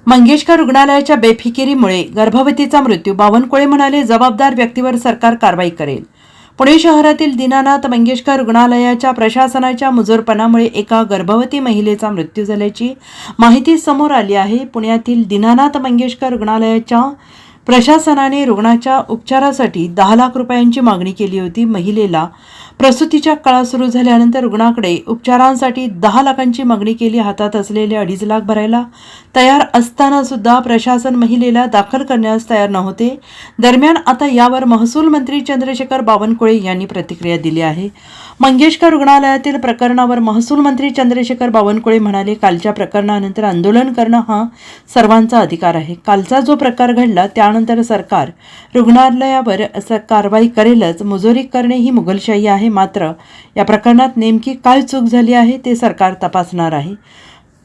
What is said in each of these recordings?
मंगेशकर रुग्णालयाच्या बेफिकिरीमुळे गर्भवतीचा मृत्यू. बावनकुळे म्हणाले, जबाबदार व्यक्तीवर सरकार कारवाई करेल. पुणे शहरातील दीनानाथ मंगेशकर रुग्णालयाच्या प्रशासनाच्या मुजोरपणामुळे एका गर्भवती महिलेचा मृत्यू झाल्याची माहिती समोर आली आहे. पुण्यातील दीनानाथ मंगेशकर रुग्णालयाच्या प्रशासनाने रुग्णाच्या उपचारासाठी 10 लाख रुपयांची मागणी केली होती. महिलेला प्रसूतीच्या काळात सुरू झाल्यानंतर रुग्णाकडे उपचारांसाठी 10 लाखांची मागणी केली. हातात असलेले 2.5 लाख भरायला तयार असताना सुद्धा प्रशासन महिलेला दाखल करण्यास तयार नव्हते. दरम्यान आता यावर महसूल मंत्री चंद्रशेखर बावनकुळे यांनी प्रतिक्रिया दिली आहे. मंगेशकर रुग्णालयातील प्रकरणावर महसूल मंत्री चंद्रशेखर बावनकुळे म्हणाले, कालच्या प्रकरणानंतर आंदोलन करणं हा सर्वांचा अधिकार आहे. कालचा जो प्रकार घडला त्यानंतर सरकार रुग्णालयावर कारवाई करेलच. मुजोरी करणे ही मुघलशाही आहे. मात्र या प्रकरणात नेमकी काय चूक झाली आहे ते सरकार तपासणार आहे.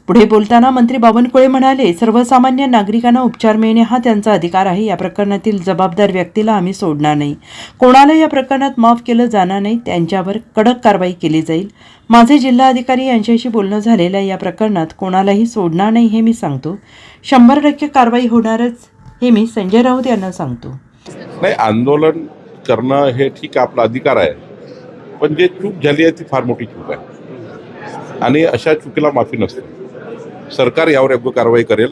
पुढे बोलताना मंत्री बावनकुळे म्हणाले, सर्वसामान्य नागरिकांना उपचार मिळणे हा त्यांचा अधिकार आहे. या प्रकरणातील जबाबदार व्यक्तीला आम्ही सोडणार नाही. कोणाला या प्रकरणात माफ केलं जाणार नाही. त्यांच्यावर कडक कारवाई केली जाईल. माझे जिल्हाधिकारी यांच्याशी बोलणं झालेलं या प्रकरणात कोणालाही सोडणार नाही हे मी सांगतो. 100% कारवाई होणारच हे मी संजय राऊत यांना सांगतो. नाही, आंदोलन करणं हे ठीक आपला अधिकार आहे, पण जे चूक झाली आहे ती फार मोठी चूक आहे आणि अशा चुकीला माफी नसते. सरकार यावर योग्य कारवाई करेल.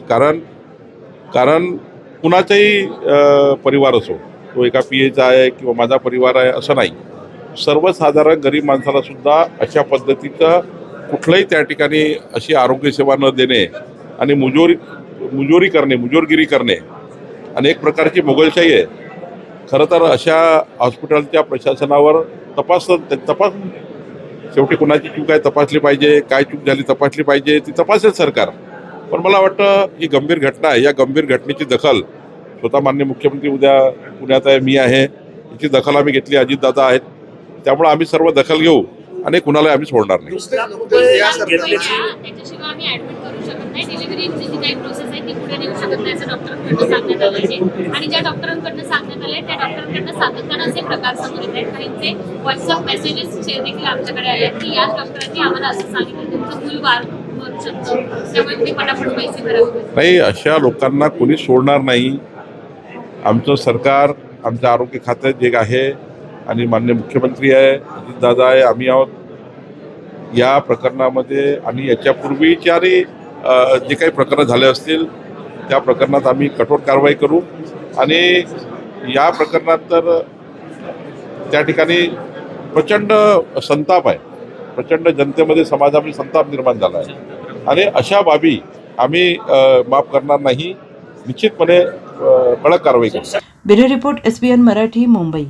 कारण कुणाचाही परिवार असो, तो एका PAचा आहे किंवा माझा परिवार आहे असं नाही. सर्वसाधारण गरीब माणसाला सुद्धा अशा पद्धतीचं कुठलंही त्या ठिकाणी अशी आरोग्यसेवा न देणे आणि मुजोरगिरी करणे आणि एक प्रकारची मोगलशाही आहे. खरं तर अशा हॉस्पिटलच्या प्रशासनावर तपास शेवटी कुणाची चूक आहे तपासली पाहिजे, काय चूक झाली तपासली पाहिजे, ती तपासेल सरकार. पण मला वाटतं ही गंभीर घटना आहे. या गंभीर घटनेची दखल स्वतः माननीय मुख्यमंत्री उद्या पुण्यात आहे, मी आहे, याची दखल आम्ही घेतली. अजितदादा आहेत, त्यामुळे आम्ही सर्व दखल घेऊ आणि कुणाला आम्ही सोडणार नाही. आणि ज्या डॉक्टरांकडून सांगण्यात आले त्या डॉक्टरांकडून सातत्याने असे प्रकार समोर येत आहेत. काहींचे व्हॉट्सअप मेसेजेस देखील आमच्याकडे आले की याच डॉक्टरांनी आम्हाला असं सांगितलं तुमचं मूल वार करू शकतो, त्यामुळे तुम्ही पटापट पैसे भरा. नाही, अशा लोकांना कोणी सोडणार नाही. आमचं सरकार, आमचं आरोग्य खातं जे आहे आणि माननीय मुख्यमंत्री आहे, दादा आहे, आम्ही आहोत या प्रकरणामध्ये. आणि याच्यापूर्वीच्या जे काही प्रकरणं झाले असतील त्या प्रकरणात आम्ही कठोर कारवाई करू. आणि या प्रकरणात तर त्या ठिकाणी प्रचंड संताप आहे, प्रचंड जनतेमध्ये समाजामध्ये संताप निर्माण झाला आहे आणि अशा बाबी आम्ही माफ करणार नाही. निश्चितपणे कडक कारवाई करू. Bureau report SBN Marathi, Mumbai.